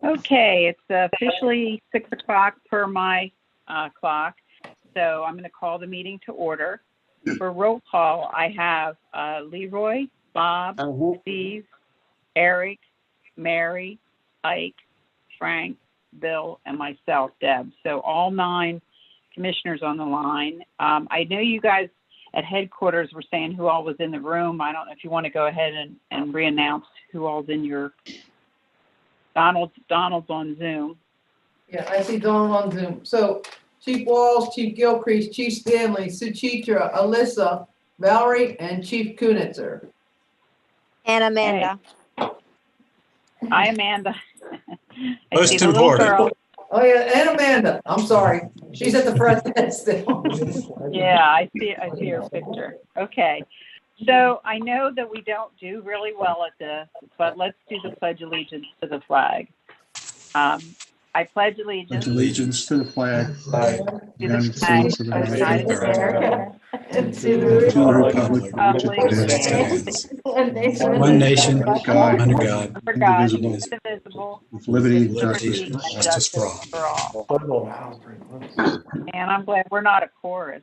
Okay, it's officially 6 o'clock per my clock, so I'm going to call the meeting to order. For roll call, I have Leroy, Bob, Steve, Eric, Mary, Ike, Frank, Bill, and myself, Deb. So all 9 commissioners on the line. I know you guys at headquarters were saying who all was in the room. I don't know if you want to go ahead and re-announce who all's in your... Donald's on Zoom. Yeah, I see Donald on Zoom. So Chief Walls, Chief Gilcrease, Chief Stanley, Suchitra, Alyssa, Valerie, and Chief Kunitzer. And Amanda. Hey. Hi, Amanda. I Most see the little girl. Oh yeah, and Amanda. I'm sorry. She's at the front desk still. Yeah, I see her picture. Okay. So I know that we don't do really well at this, but let's do the Pledge Allegiance to the flag. I pledge allegiance to the flag of the United States of America, And to the republic for which it stands, One nation, God, under God, indivisible, with liberty and liberty justice. and justice for all. And I'm glad we're not a chorus.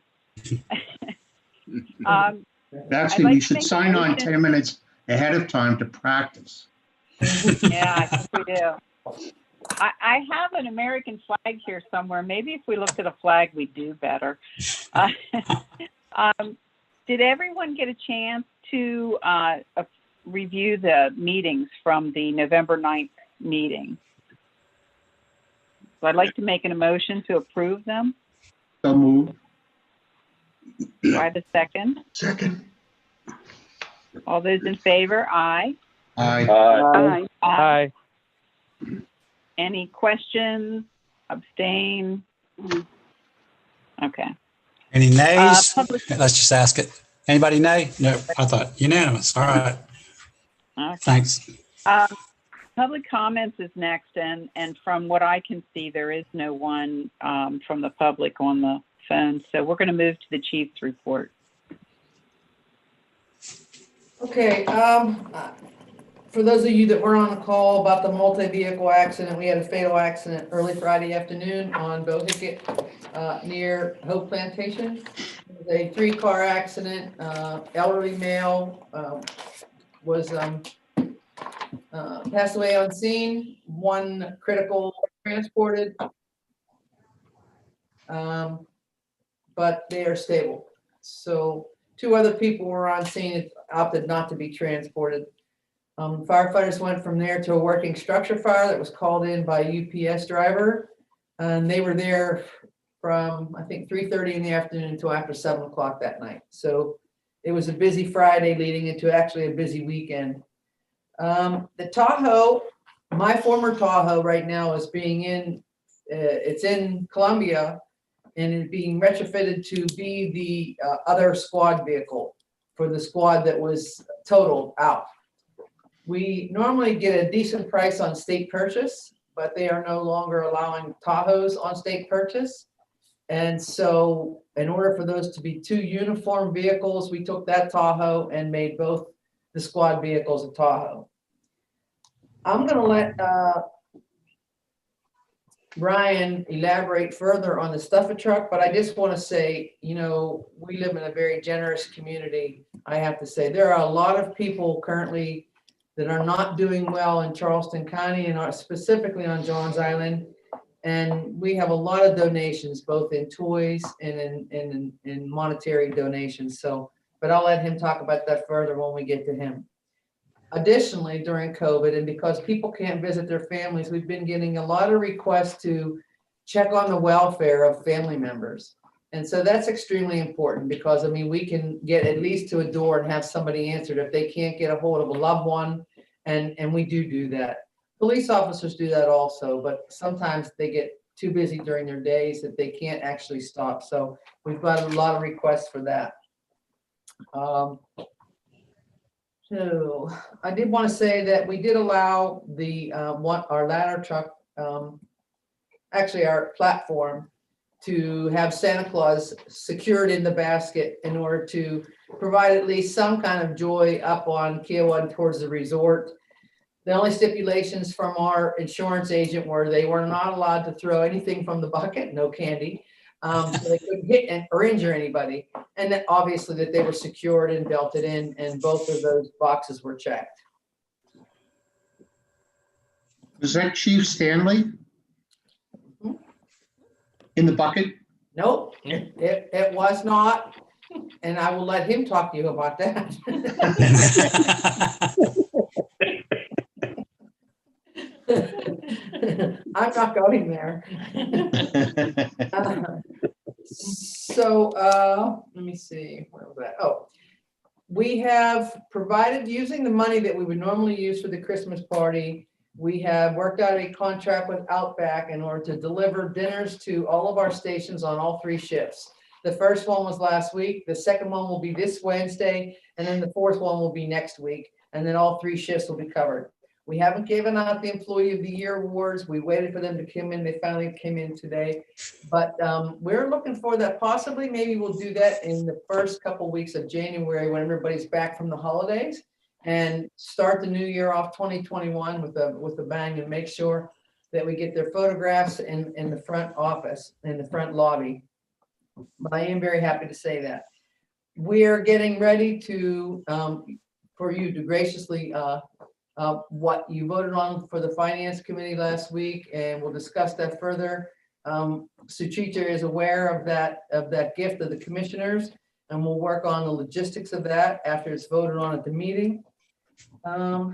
Actually, you should sign on 10 minutes ahead of time to practice. Yeah, I think we do. I have an American flag here somewhere. Maybe if we looked at a flag, we'd do better. Did everyone get a chance to review the meetings from the November 9th meeting? So I'd like to make an motion to approve them. So moved. Do I have a second? Second. All those in favor, aye. Aye. Aye. Any questions? Abstain? Okay. Any nays? Public- Let's just ask it. Anybody nay? No, I thought unanimous. All right. Okay. Thanks. Public comments is next, and from what I can see, there is no one from the public on the phone, so we're going to move to the chief's report. Okay, for those of you that were on the call about the multi-vehicle accident, we had a fatal accident early Friday afternoon on Bohicket near Hope Plantation. It was a 3-car accident. Elderly male was passed away on scene. 1 critical transported, but they are stable. So 2 other people were on scene, opted not to be transported. Firefighters went from there to a working structure fire that was called in by a UPS driver. And they were there from, I think, 3:30 in the afternoon until after 7 o'clock that night. So it was a busy Friday leading into actually a busy weekend. The Tahoe, my former Tahoe right now is being it's in Columbia, and it's being retrofitted to be the other squad vehicle for the squad that was totaled out. We normally get a decent price on state purchase, but they are no longer allowing Tahoes on state purchase. And so in order for those to be 2 uniform vehicles, we took that Tahoe and made both the squad vehicles a Tahoe. I'm going to let Brian elaborate further on the stuffer truck, but I just want to say, you know, we live in a very generous community. I have to say there are a lot of people currently that are not doing well in Charleston County and are specifically on Johns Island. And we have a lot of donations, both in toys and in monetary donations. So, but I'll let him talk about that further when we get to him. Additionally, during COVID, and because people can't visit their families, we've been getting a lot of requests to check on the welfare of family members. And so that's extremely important because, I mean, we can get at least to a door and have somebody answered if they can't get a hold of a loved one. And we do that. Police officers do that also, but sometimes they get too busy during their days that they can't actually stop. So we've got a lot of requests for that. So I did want to say that we did allow the our ladder truck, actually our platform, to have Santa Claus secured in the basket in order to provide at least some kind of joy up on Kiowa towards the resort. The only stipulations from our insurance agent were they were not allowed to throw anything from the bucket, no candy. So they couldn't hit or injure anybody. And that obviously that they were secured and belted in, and both of those boxes were checked. Was that Chief Stanley? In the bucket? Nope, it was not. And I will let him talk to you about that. I'm not going there. Let me see, where was that? Oh, we have provided, using the money that we would normally use for the Christmas party, we have worked out a contract with Outback in order to deliver dinners to all of our stations on all 3 shifts. The first one was last week, the second one will be this Wednesday, and then the fourth one will be next week, and then all 3 shifts will be covered. We haven't given out the Employee of the Year awards. We waited for them to come in. They finally came in today. But we're looking for that. Possibly, maybe we'll do that in the first couple weeks of January when everybody's back from the holidays, and start the new year off 2021 with a bang, and make sure that we get their photographs in the front office, in the front lobby. But I am very happy to say that. We are getting ready to, for you to graciously what you voted on for the Finance Committee last week, and we'll discuss that further. Suchitra is aware of that gift of the commissioners, and we'll work on the logistics of that after it's voted on at the meeting. I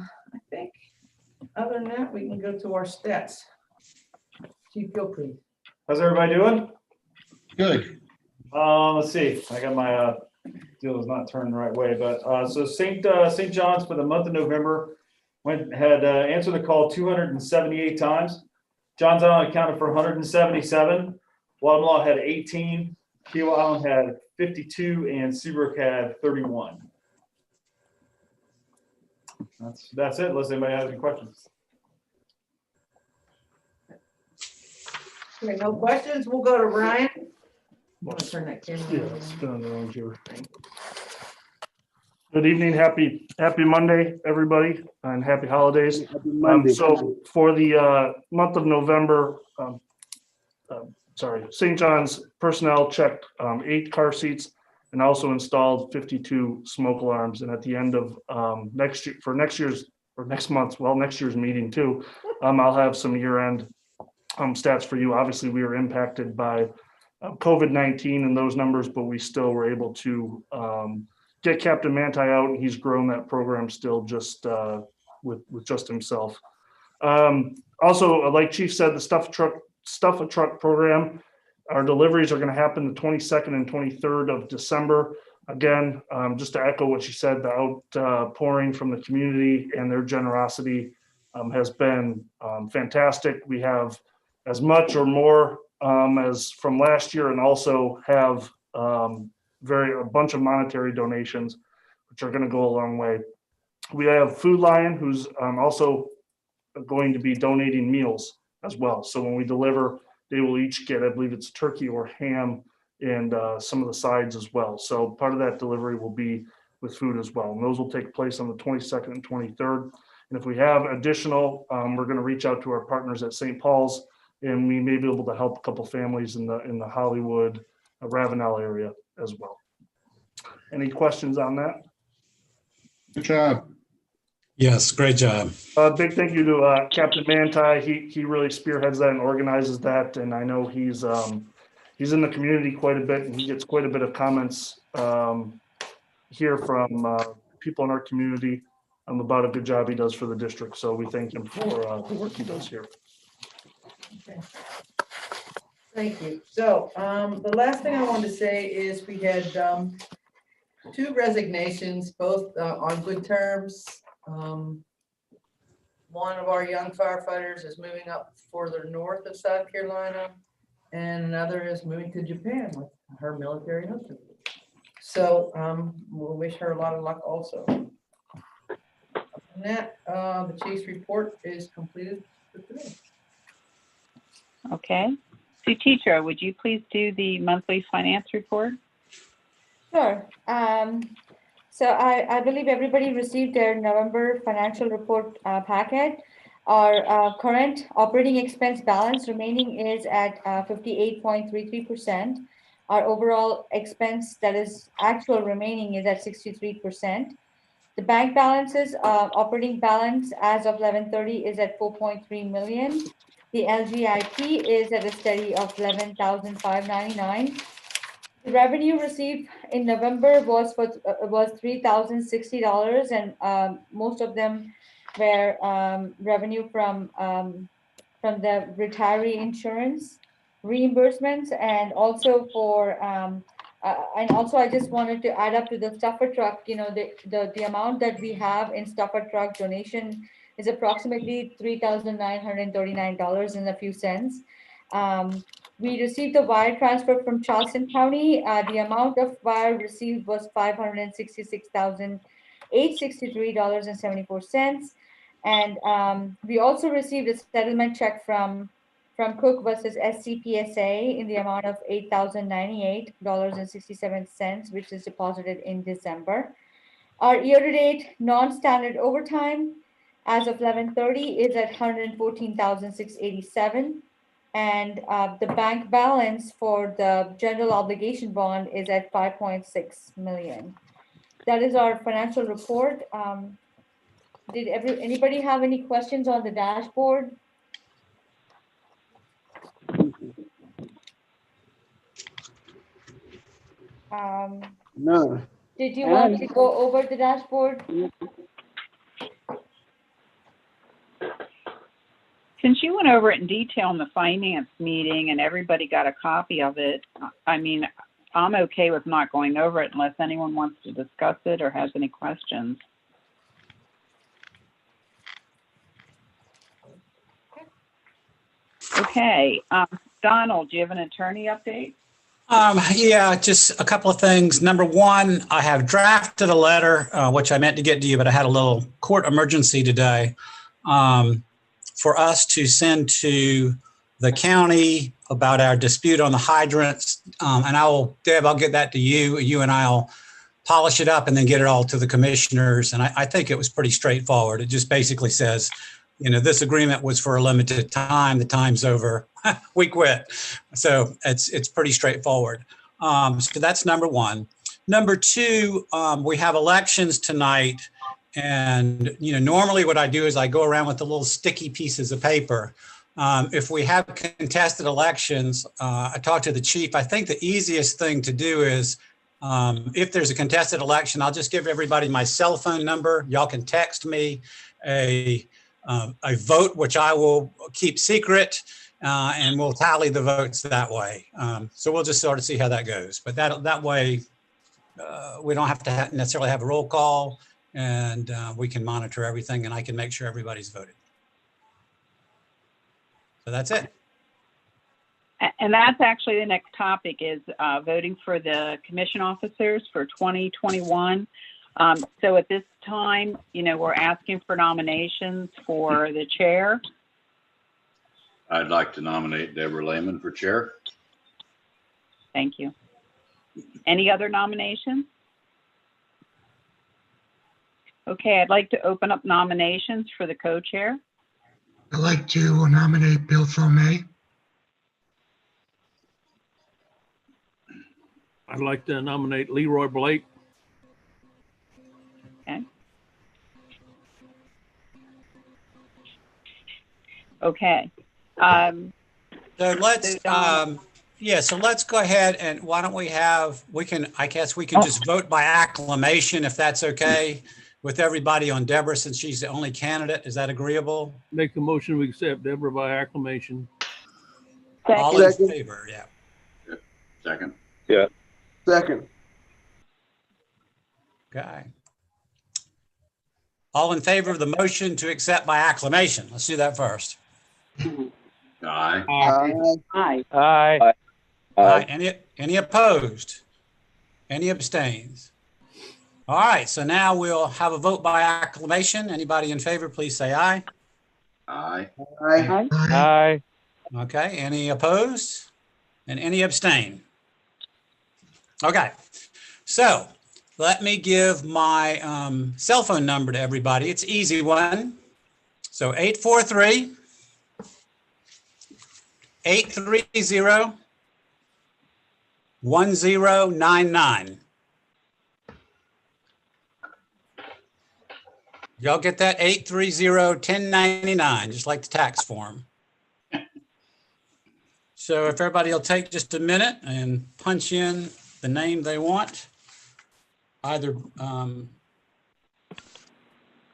think other than that, we can go to our stats. Chief Gilcrease. How's everybody doing? Good. Let's see. I got my deal is not turning the right way, but so St. John's for the month of November had answered the call 278 times. Johns Island accounted for 177. Guatemala had 18. Kiowa Island had 52, and Seabrook had 31. That's it. Unless anybody has any questions. Okay, no questions. We'll go to Ryan. Want to turn that camera Yeah, on? it's been on the wrong here. Good evening, happy Monday, everybody, and happy holidays. So for the month of November, St. John's personnel checked 8 car seats and also installed 52 smoke alarms. And at the end of next year's meeting too, I'll have some year-end stats for you. Obviously, we were impacted by COVID-19 and those numbers, but we still were able to get Captain Manti out, and he's grown that program still just with just himself. Also, like Chief said, the Stuff a Truck program, our deliveries are going to happen the 22nd and 23rd of December. Again, just to echo what she said, the outpouring from the community and their generosity has been fantastic. We have as much or more as from last year, and also have a bunch of monetary donations, which are going to go a long way. We have Food Lion, who's also going to be donating meals as well. So when we deliver, they will each get, I believe it's turkey or ham, and some of the sides as well. So part of that delivery will be with food as well. And those will take place on the 22nd and 23rd. And if we have additional, we're going to reach out to our partners at St. Paul's, and we may be able to help a couple families in the Hollywood, Ravenel area as well. Any questions on that? Good job. Yes, great job. Big thank you to Captain Manti. He really spearheads that and organizes that, and I know he's in the community quite a bit, and he gets quite a bit of comments here from people in our community about a good job he does for the district. So we thank him for the work he does here. Okay. Thank you. So the last thing I wanted to say is we had 2 resignations, both on good terms. One of our young firefighters is moving up further north of South Carolina, and another is moving to Japan with her military husband. So we'll wish her a lot of luck also. And that, the chief's report is completed for today. Okay. Suchitra, would you please do the monthly finance report? Sure. So I believe everybody received their November financial report packet. Our current operating expense balance remaining is at 58.33%. Our overall expense that is actual remaining is at 63%. The bank balances, operating balance as of 11/30 is at 4.3 million. The LGIP is at a steady of 11,599. The revenue received in November was $3,060, and most of them were revenue from the retiree insurance reimbursements, and also and also I just wanted to add up to the stuffer truck. The amount that we have in stuffer truck donation is approximately $3,939 and a few cents. We received a wire transfer from Charleston County. The amount of wire received was $566,863.74. And we also received a settlement check from Cook versus SCPSA in the amount of $8,098.67, which is deposited in December. Our year-to-date non-standard overtime as of 11/30 is at $114,687. And the bank balance for the general obligation bond is at 5.6 million. That is our financial report. Did anybody have any questions on the dashboard? No. Did you want to go over the dashboard? Since you went over it in detail in the finance meeting and everybody got a copy of it, I mean, I'm okay with not going over it unless anyone wants to discuss it or has any questions. Okay, Donald, do you have an attorney update? Yeah, just a couple of things. Number one, I have drafted a letter, which I meant to get to you, but I had a little court emergency today, for us to send to the county about our dispute on the hydrants. And Deb, I'll get that to you. You and I'll polish it up and then get it all to the commissioners. And I think it was pretty straightforward. It just basically says, this agreement was for a limited time. The time's over. We quit. So it's pretty straightforward. So that's number one. Number two, we have elections tonight. And, normally what I do is I go around with the little sticky pieces of paper. If we have contested elections, I talked to the chief. I think the easiest thing to do is if there's a contested election, I'll just give everybody my cell phone number. Y'all can text me a vote, which I will keep secret, and we'll tally the votes that way. So we'll just sort of see how that goes. But that way, we don't have to necessarily have a roll call, and we can monitor everything, and I can make sure everybody's voted. So that's it. And that's actually the next topic is voting for the commission officers for 2021. So at this time, we're asking for nominations for the chair. I'd like to nominate Deborah Lehman for chair. Thank you. Any other nominations? Okay, I'd like to open up nominations for the co-chair. I'd like to nominate Bill Thomé. I'd like to nominate Leroy Blake. Okay. So let's so let's go ahead and why don't we I guess we can just vote by acclamation if that's okay with everybody on Deborah, since she's the only candidate. Is that agreeable? Make the motion, we accept Deborah by acclamation. All in favor, yeah. Second. Yeah. Second. Okay. All in favor of the motion to accept by acclamation? Let's do that first. Aye. Aye. Aye. Aye. Any opposed? Any abstains? All right, so now we'll have a vote by acclamation. Anybody in favor, please say aye. Aye. Aye. Aye. Okay, any opposed? And any abstain? Okay, so let me give my cell phone number to everybody. It's an easy one. So 843-830-1099. Y'all get that? 830-1099, just like the tax form. So if everybody will take just a minute and punch in the name they want, either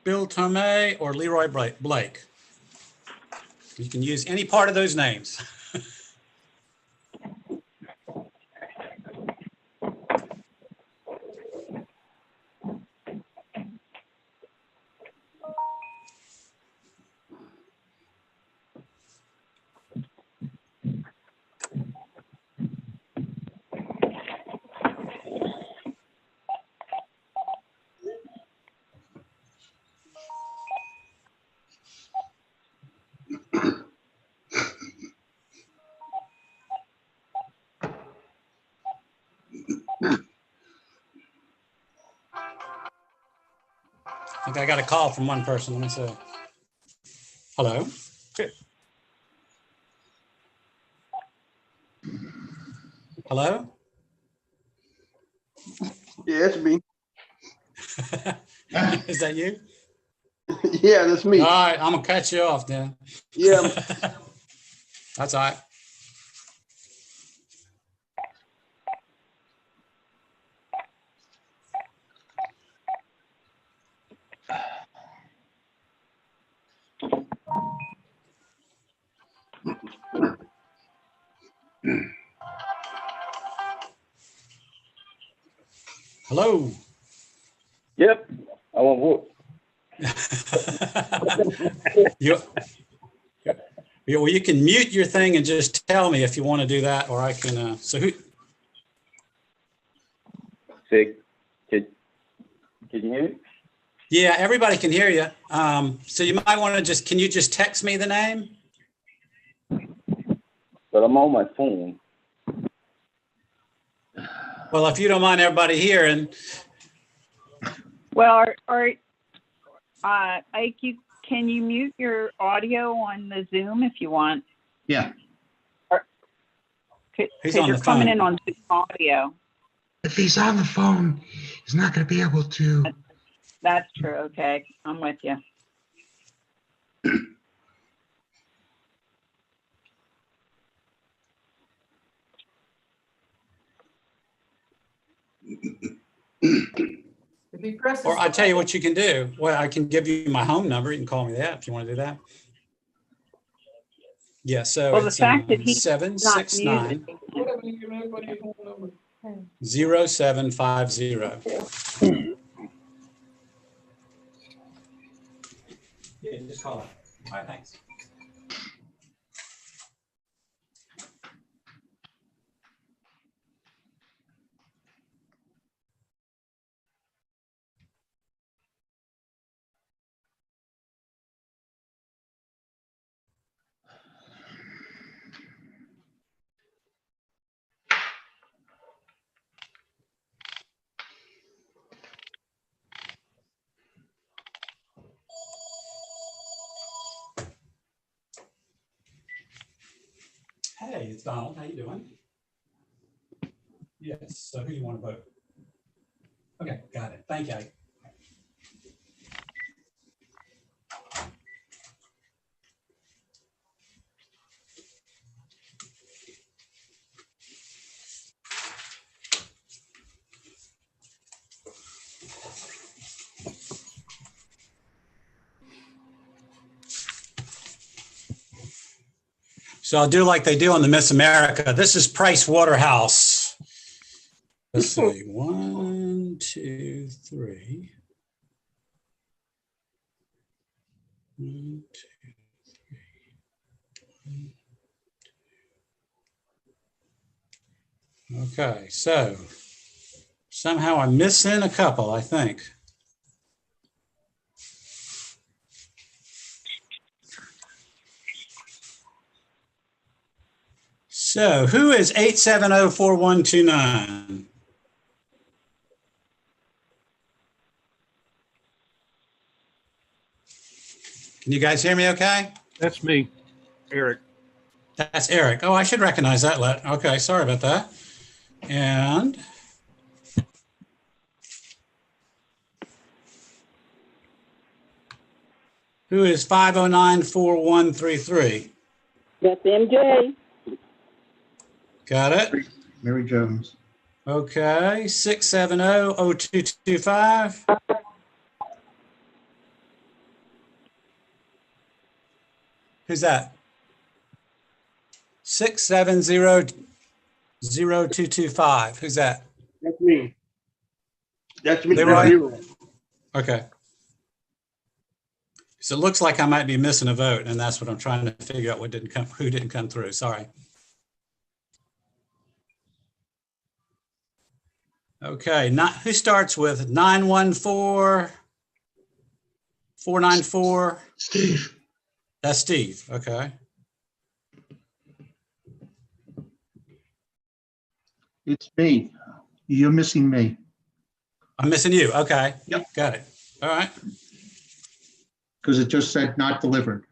Bill Tomei or Leroy Blake. You can use any part of those names. I think I got a call from one person. Let me see. Hello? Hello? Yeah, it's me. Is that you? Yeah, that's me. All right, I'm gonna cut you off then. Yeah. That's all right. Hello. Yep. I won't vote. Well, you can mute your thing and just tell me if you want to do that, or I can. So who? Say, can you hear me? Yeah, everybody can hear you. So you might want to just. Can you just text me the name? But I'm on my phone. Well, if you don't mind everybody hearing. Well, Ike, can you mute your audio on the Zoom if you want? Yeah. He's Because on you're the coming phone. in on Zoom audio. If he's on the phone, he's not going to be able to. That's true. Okay, I'm with you. If he presses. Or I'll tell you what you can do. Well, I can give you my home number. You can call me that if you want to do that. Yeah, so Well, the it's fact that he's not 769 muted. 0750. Yeah, just call it. All right, thanks. Hey, it's Donald. How you doing? Yes. So who do you want to vote? Okay, got it. Thank you. So I'll do like they do on the Miss America. This is Price Waterhouse. Let's see. 1, 2, 3. 1, 2, 3. Okay, so somehow I'm missing a couple, I think. So who is 8704129? Can you guys hear me okay? That's me, Eric. That's Eric. Oh, I should recognize that. Okay, sorry about that. And who is 5094133? That's MJ. Got it. Mary Jones. Okay, 6700225. Who's that? 6700225. Who's that? That's me. That's me. Leroy? Leroy. Okay. So it looks like I might be missing a vote, and that's what I'm trying to figure out. Who didn't come through? Sorry. Okay, who starts with 914494? Steve, That's Steve. Okay. It's me. You're missing me. I'm missing you. Okay. Yep. Got it. All right. Because it just said not delivered.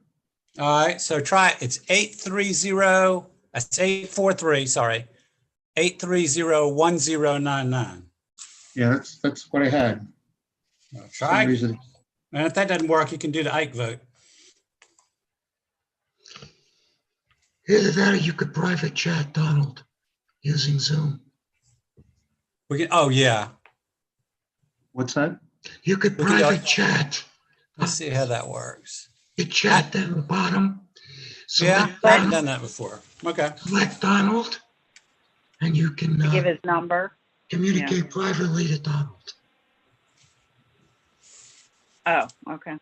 All right. So try it. It's 830. That's 843. Sorry. 8301099. Yeah, that's what I had. Well, For some try. reason. And if that doesn't work, you can do the Ike vote. either that or you could private chat Donald using Zoom. We can. Oh yeah. What's that? You could We can private chat. Let's see how that works. You chat down the bottom. Yeah, Select I haven't Donald, done that before. Okay. select Donald, and you can Give his number. communicate privately to Donald. Oh, okay.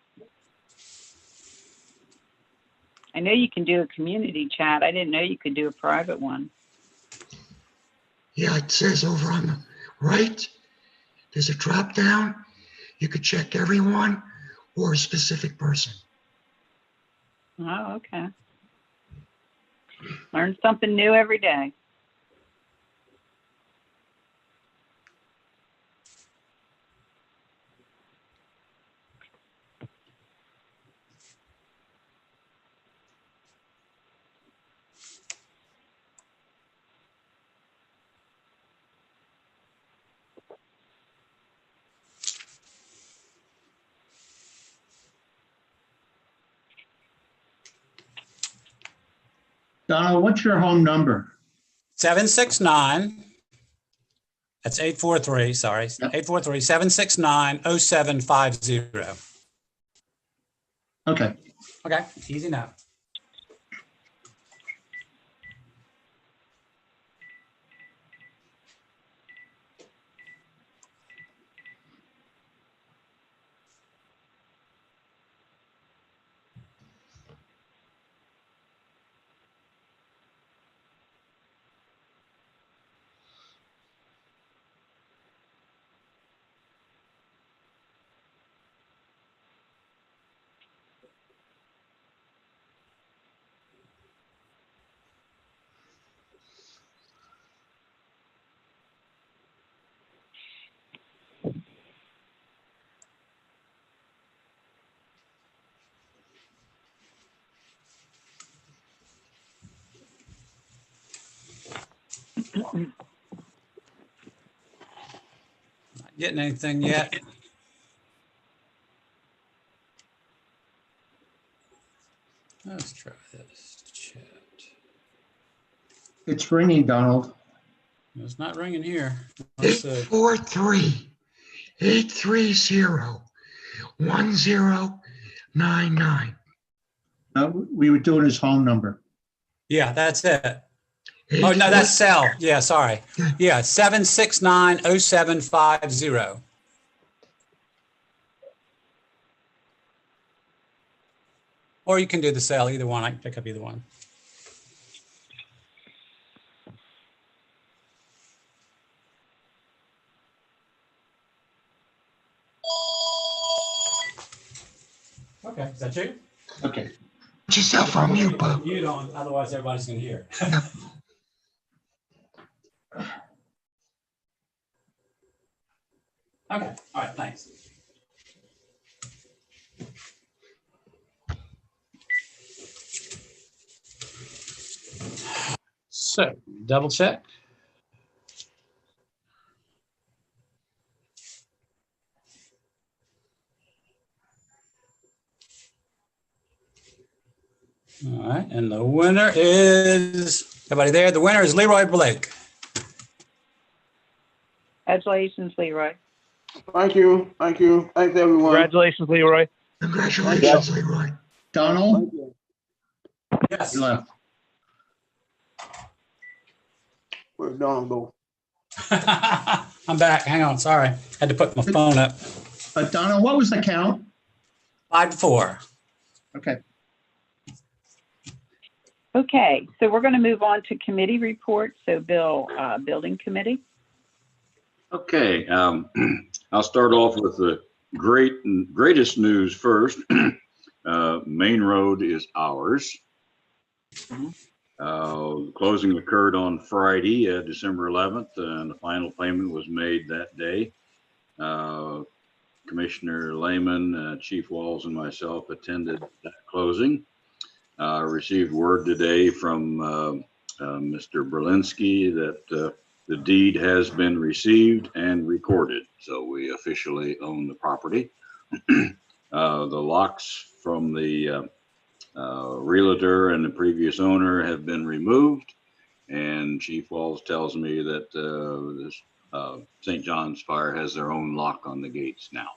I know you can do a community chat. I didn't know you could do a private one. Yeah, it says over on the right, there's a drop down. You could check everyone or a specific person. Oh, okay. Learn something new every day. Donald, what's your home number? 769. That's 843. Sorry. Yep. 843 769 0750. Okay. Okay. Easy now. Not getting anything yet. Let's try this chat. It's ringing, Donald. It's not ringing here. Let's see. 843-830-1099. We were doing his home number. Yeah, that's it. Oh, no, that's cell. Yeah, sorry. Yeah, 769 0750. Or you can do the cell, either one. I can pick up either one. Okay, is that you? Okay. Put yourself on mute, Bob. You don't, otherwise everybody's gonna hear. Okay, all right, thanks. So double check. All right, and the winner is, everybody there? The winner is Leroy Blake. Congratulations, Leroy. Thank you. Thank you. Thanks, everyone. Congratulations, Leroy. Congratulations, Leroy. Donald? Yes. He left. Where's Donald go? I'm back. Hang on. Sorry. Had to put my phone up. Donald, what was the count? 5-4. Okay. Okay, so we're going to move on to committee reports. So Bill, Building Committee. Okay, I'll start off with the greatest news first. Main Road is ours. Closing occurred on Friday, December 11th, and the final payment was made that day. Commissioner Lehman, Chief Walls, and myself attended that closing. Received word today from Mr. Berlinski that the deed has been received and recorded, so we officially own the property. The locks from the realtor and the previous owner have been removed, and Chief Walls tells me that this St. John's Fire has their own lock on the gates now.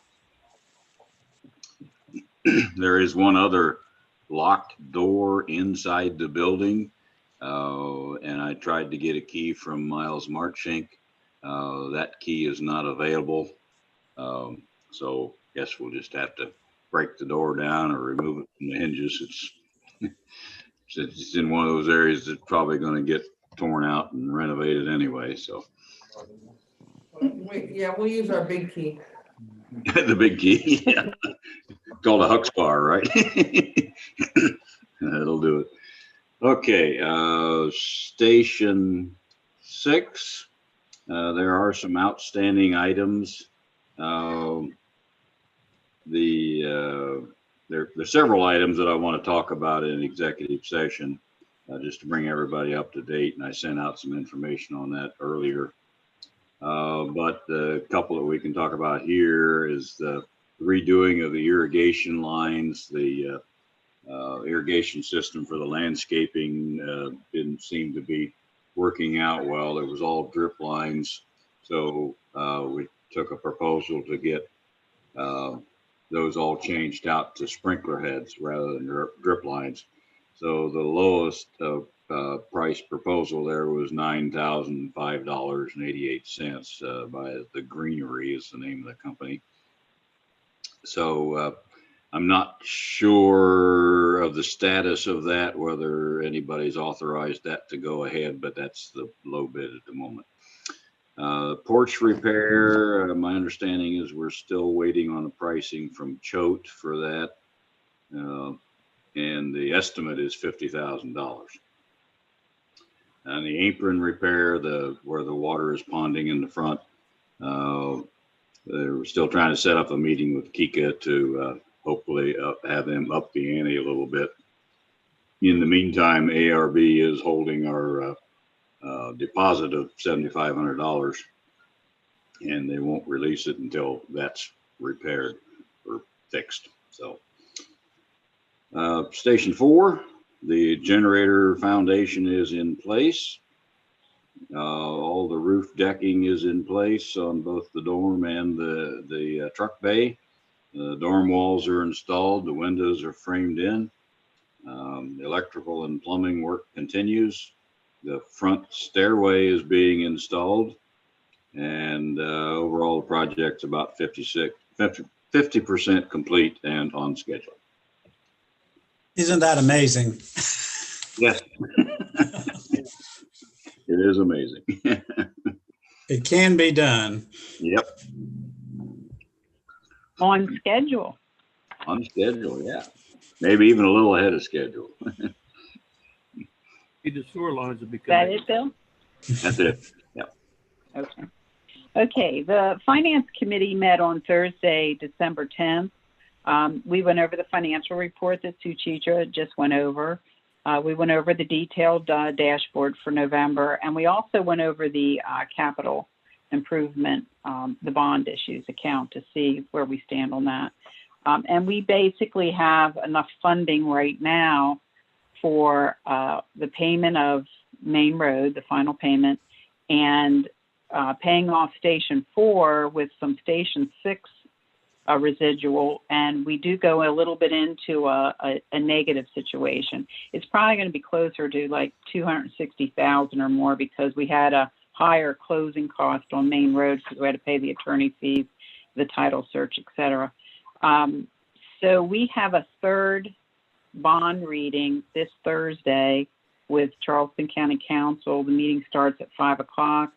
There is one other locked door inside the building, and I tried to get a key from Miles Marchink. That key is not available, so guess we'll just have to break the door down or remove it from the hinges. It's in one of those areas that's probably going to get torn out and renovated anyway. So Yeah, we'll use our big key. the big key, yeah. Called a Huck's bar, right? That'll do it. Okay, Station 6. There are some outstanding items. There's several items that I want to talk about in executive session, just to bring everybody up to date. And I sent out some information on that earlier. But the couple that we can talk about here is the redoing of the irrigation lines. The irrigation system for the landscaping didn't seem to be working out well. It was all drip lines. So we took a proposal to get those all changed out to sprinkler heads rather than drip lines. So the lowest price proposal there was $9,005.88 by the Greenery is the name of the company. So I'm not sure of the status of that, whether anybody's authorized that to go ahead, but that's the low bid at the moment. Porch Repair, my understanding is we're still waiting on the pricing from Choate for that. And the estimate is $50,000. And the apron repair, where the water is ponding in the front, they're still trying to set up a meeting with Kika to hopefully have them up the ante a little bit. In the meantime, ARB is holding our deposit of $7,500, and they won't release it until that's repaired or fixed. So Station 4, the generator foundation is in place. All the roof decking is in place on both the dorm and the truck bay. The dorm walls are installed. The windows are framed in. Electrical and plumbing work continues. The front stairway is being installed, and overall the project's about 50% complete and on schedule. Isn't that amazing? Yes. It is amazing. It can be done. Yep. On schedule. On schedule, yeah. Maybe even a little ahead of schedule. The sewer lines will be Is that it, Bill? That's it. Yep. Okay. Okay, the Finance Committee met on Thursday, December 10th. We went over the financial report that Suchitra just went over. We went over the detailed dashboard for November, and we also went over the capital improvement, the bond issues account to see where we stand on that. And we basically have enough funding right now for the payment of Main Road, the final payment, and paying off Station 4 with some Station 6 residual, and we do go a little bit into a negative situation. It's probably going to be closer to like 260,000 or more because we had a higher closing cost on Main Road because we had to pay the attorney fees, the title search, etc. So we have a third bond reading this Thursday with Charleston County Council. The meeting starts at 5 o'clock.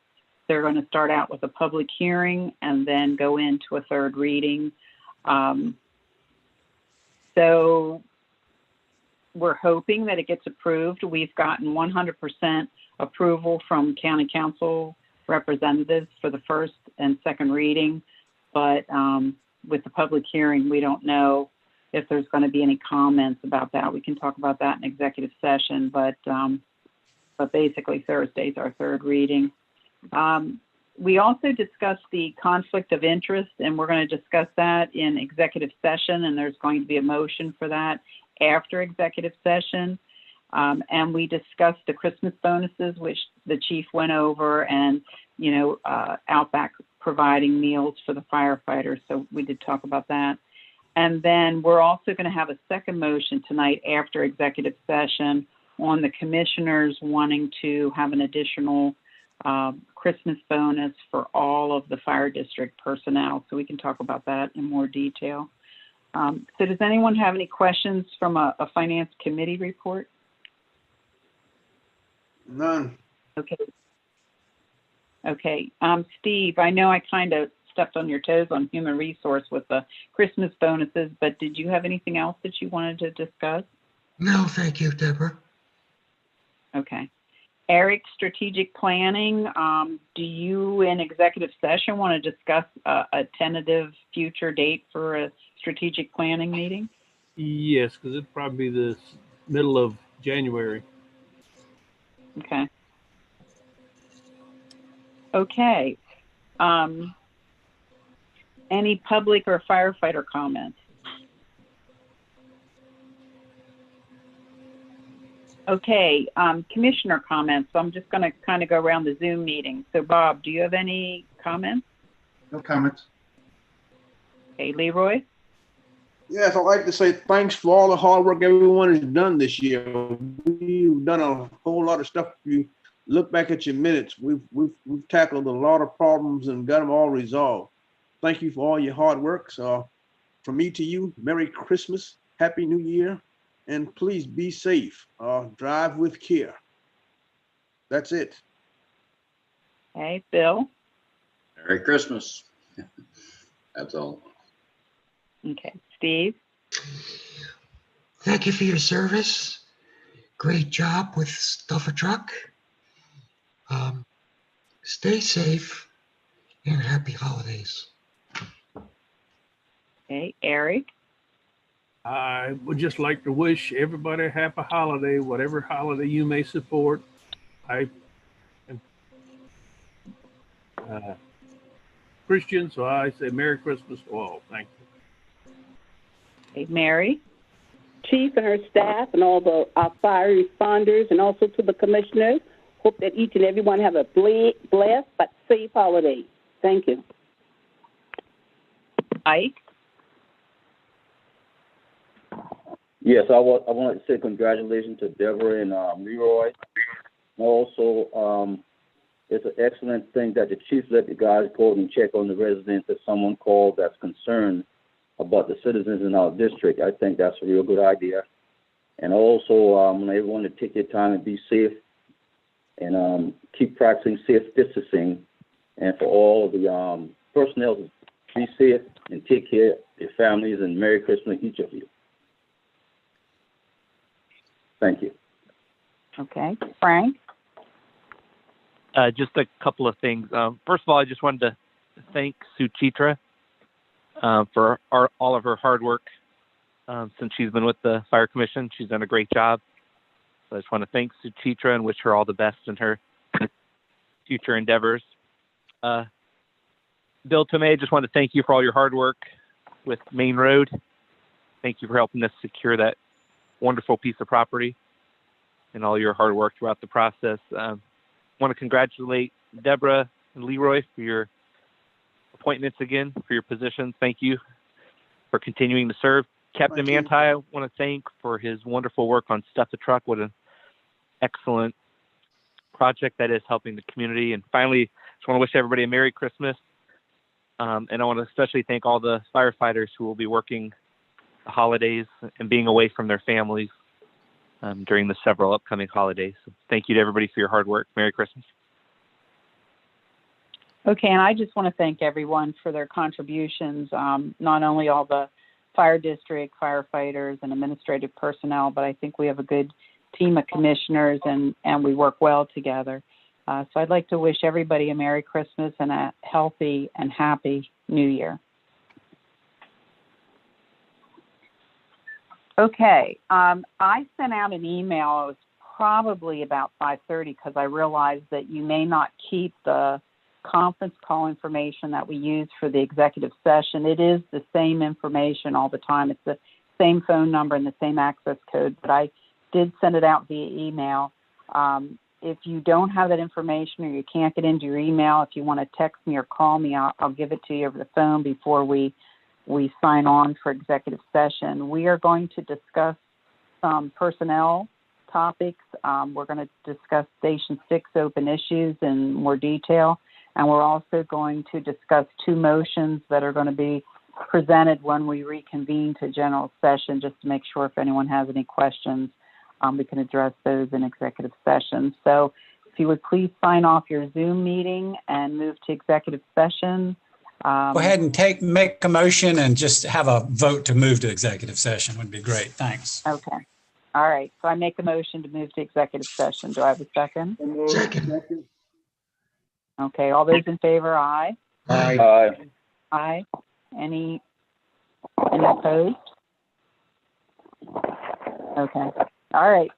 They're going to start out with a public hearing and then go into a third reading. So we're hoping that it gets approved. We've gotten 100% approval from county council representatives for the first and second reading. But with the public hearing, we don't know if there's going to be any comments about that. We can talk about that in executive session, but basically Thursday's our third reading. We also discussed the conflict of interest, and we're going to discuss that in executive session, and there's going to be a motion for that after executive session. And we discussed the Christmas bonuses, which the chief went over, and, you know, Outback providing meals for the firefighters. So we did talk about that. And then we're also going to have a second motion tonight after executive session on the commissioners wanting to have an additional Christmas bonus for all of the fire district personnel. So we can talk about that in more detail. So does anyone have any questions from a finance committee report? None. Okay. Okay. Steve, I know I kind of stepped on your toes on human resource with the Christmas bonuses, but did you have anything else that you wanted to discuss? No, thank you, Deborah. Okay. Eric, strategic planning, do you in executive session want to discuss a tentative future date for a strategic planning meeting? Yes, because it'd probably be the middle of January. Okay. Okay. Any public or firefighter comments? Okay, commissioner comments. So I'm just going to kind of go around the Zoom meeting. So Bob, do you have any comments? No comments. Okay, Leroy? Yes, I'd like to say thanks for all the hard work everyone has done this year. We've done a whole lot of stuff. If you look back at your minutes, we've tackled a lot of problems and got them all resolved. Thank you for all your hard work. So from me to you, Merry Christmas, Happy New Year, and please be safe. Drive with care. That's it. Okay, Bill? Merry Christmas. That's all. Okay, Steve? Thank you for your service. Great job with Stuff a Truck. Stay safe and happy holidays. Okay, Eric? I would just like to wish everybody a happy holiday, whatever holiday you may support. I am Christian, so I say Merry Christmas to all. Thank you. Okay, Mary? Chief and her staff and all the fire responders and also to the commissioners. Hope that each and everyone have a blessed but safe holiday. Thank you. Ike? Yes, I want to say congratulations to Deborah and Leroy. Also, it's an excellent thing that the chief let the guys go and check on the residents if someone called that's concerned about the citizens in our district. I think that's a real good idea. And also, I want everyone to take your time and be safe and keep practicing safe distancing. And for all of the personnel, be safe and take care of your families, and Merry Christmas to each of you. Thank you. Okay, Frank? Just a couple of things. First of all, I just wanted to thank Suchitra for all of her hard work since she's been with the Fire Commission. She's done a great job. So I just want to thank Suchitra and wish her all the best in her future endeavors. Bill Tomei, I just want to thank you for all your hard work with Main Road. Thank you for helping us secure that wonderful piece of property and all your hard work throughout the process. Want to congratulate Deborah and Leroy for your appointments again, for your positions. Thank you for continuing to serve. Captain Manti, I want to thank for his wonderful work on Stuff the Truck. What an excellent project that is, helping the community. And finally, just want to wish everybody a Merry Christmas. And I want to especially thank all the firefighters who will be working the holidays and being away from their families during the several upcoming holidays. So thank you to everybody for your hard work. Merry Christmas. Okay, and I just want to thank everyone for their contributions, not only all the fire district firefighters and administrative personnel, but I think we have a good team of commissioners and we work well together. So I'd like to wish everybody a Merry Christmas and a healthy and happy New Year. Okay, I sent out an email. It was probably about 5:30 because I realized that you may not keep the conference call information that we use for the executive session. It is the same information all the time. It's the same phone number and the same access code, but I did send it out via email. If you don't have that information or you can't get into your email, if you want to text me or call me, I'll give it to you over the phone before we sign on for executive session. We are going to discuss some personnel topics. We're going to discuss Station 6 open issues in more detail. And we're also going to discuss 2 motions that are going to be presented when we reconvene to general session, just to make sure if anyone has any questions, we can address those in executive session. So if you would please sign off your Zoom meeting and move to executive session. Go ahead and make a motion and just have a vote to move to executive session would be great. Thanks. Okay. All right. So I make a motion to move to executive session. Do I have a second? Second. Okay. All those in favor, aye. Aye. Aye. Any opposed? Okay. All right.